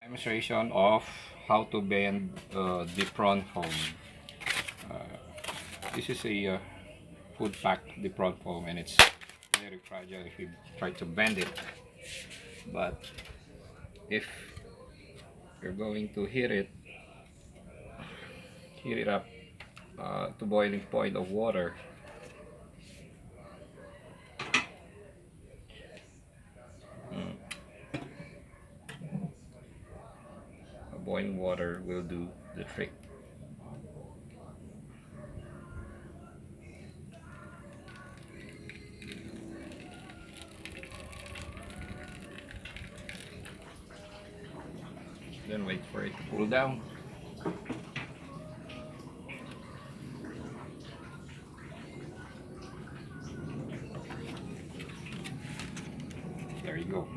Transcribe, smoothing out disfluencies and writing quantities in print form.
Demonstration of how to bend depron foam. This is a food pack depron foam, and it's very fragile if you try to bend it. But if you're going to heat it up to boiling point of water, boiling water will do the trick. Then wait for it to cool down. There you go.